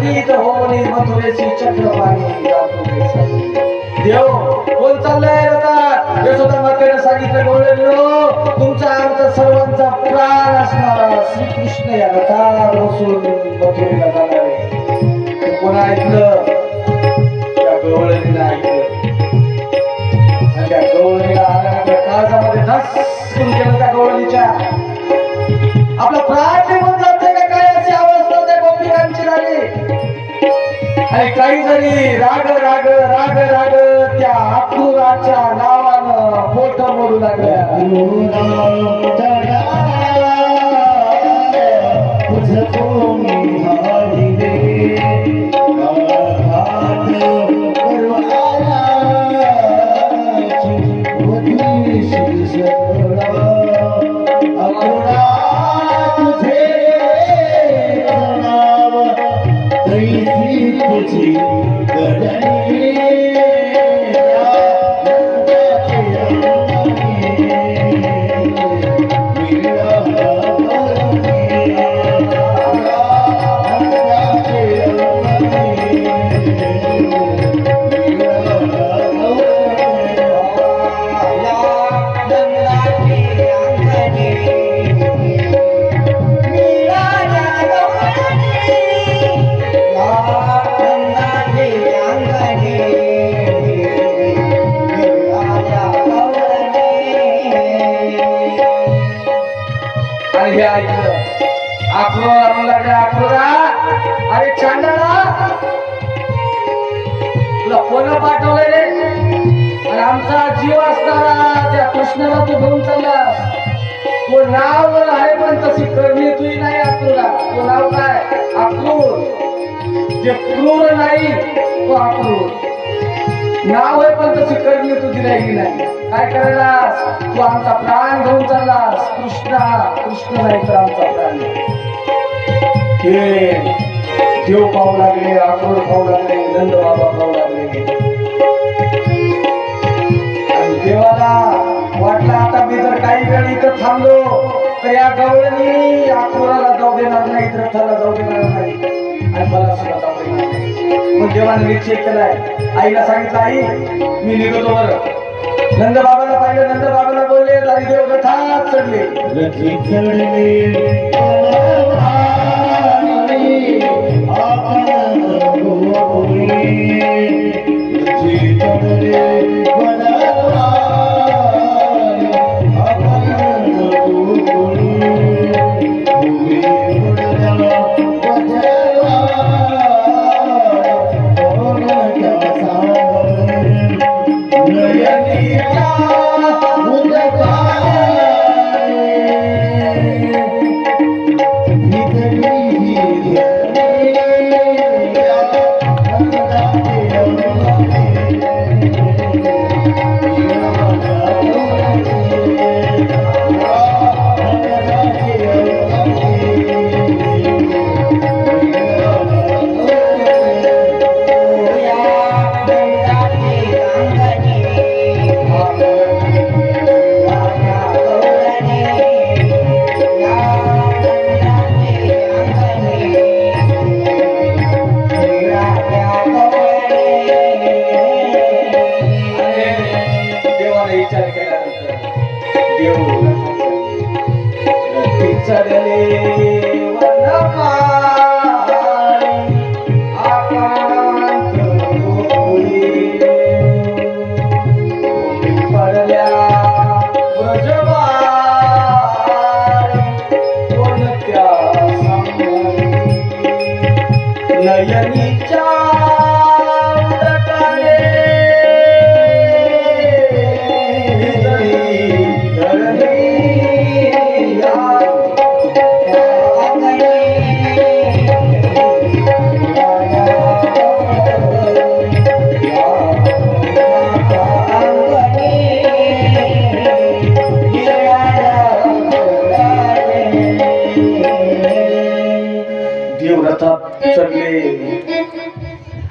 नदीत होली मथुरेची चक्रवाणी देव कोण चाललंय आता यशोदा मातेने सांगितलं गवळणीनो तुमचा आमचा सर्वांचा प्राण असणारा श्रीकृष्ण या रथावर बसून मथुरेला जाणार आहे. कोण ऐकलं त्या गवळणीने ऐकलं आणि त्या गवळणीला आल्यानंतर काळजामध्ये धस्कून गेलं त्या गवळणीच्या आपला प्राण निघून जाते का काय अशी अवस्था त्या गोपिकांची झाली. आणि काही जणी राग राग राग राग त्या अक्रूराच्या नावानं पोट मोडू लागल्या. अरे चांदणा तुला कोण पाठवलंय रे आणि आमचा जीव असणारा त्या कृष्णाला तू घेऊन चाललास. तो नाव आहे पण तशी करणी तुझी नाही. अक्रूरा तो नाव काय अक्रूर जे क्रूर नाही तो अक्रूर नाव आहे पण तशी करणी तुझी राहिली नाही. काय करायलास तू आमचा प्राण घेऊन चाललास. कृष्ण नाही तर आमचा प्राण हे देव पाहू लागले अक्रूर पाहू लागले नंद बाबा पाहू लागले आणि देवाला वाटलं आता मी जर काही वेळ इथं थांबलो तर या गवळणी अक्रूराला जाऊ देणार नाही रथाला जाऊ देणार नाही आणि मला सुद्धा जाऊ देणार नाही. मग देवाने निश्चय केलाय. आईला सांगितलं आई मी निघतो बरं. नंद बाबाला पाहिलं नंद बाबाला बोलले आणि देव रथात चढले. रथी चढले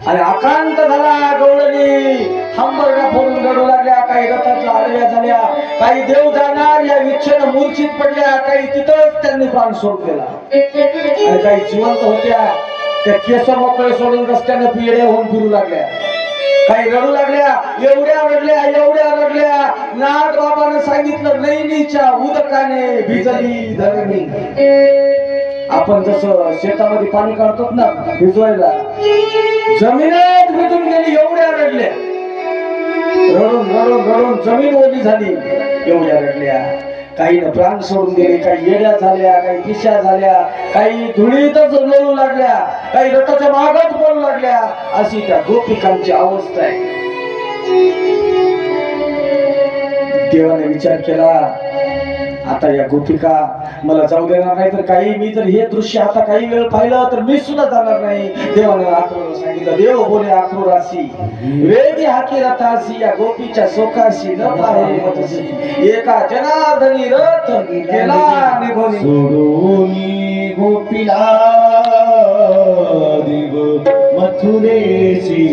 आणि आकांत झाला. गवळणी हंबरडा फोडून रडू लागल्या. काही रथातल्या आडव्या झाल्या. काही देव जाणार या इच्छेनं मूर्छित पडल्या. काही तिथंच त्यांनी प्राण सोड केला आणि काही जिवंत होत्या. त्या केस मोकळे सोडून रस्त्याने पिढ्या होऊन फिरू लागल्या, काही रडू लागल्या, एवढ्या रडल्या. नाथ बाबानं सांगितलं नैनीच्या उदकाने भिजली धरणी. आपण जसं शेतामध्ये पाणी काढतो ना भिजवायला, जमीनच भिजून गेली, एवढ्या रडल्या. रडून रडून रडून जमीन ओली झाली, एवढ्या रडल्या. काही प्राण सोडून गेले, काही येड्या झाल्या, काही पिशा झाल्या, काही धुळीतच लोळू लागल्या, काही रथाच्या मागच पडू लागल्या. अशी त्या गोपिकांची अवस्था आहे. देवाने विचार केला, आता या गोपिका मला जाऊ देणार नाही, तर काही मी जर हे दृश्य आता काही वेळ पाहिलं तर मी सुद्धा जाणार नाही. देवाने आक्रोश सांगितलं, देव बोले आक्रोराशी वेदी हाकी रथाशी, या गोपीच्या शोकाशी न पाहे मतशी, एका जनार्दनी रथ गेला निघून. सोडून गोपीला देव मथुरेशी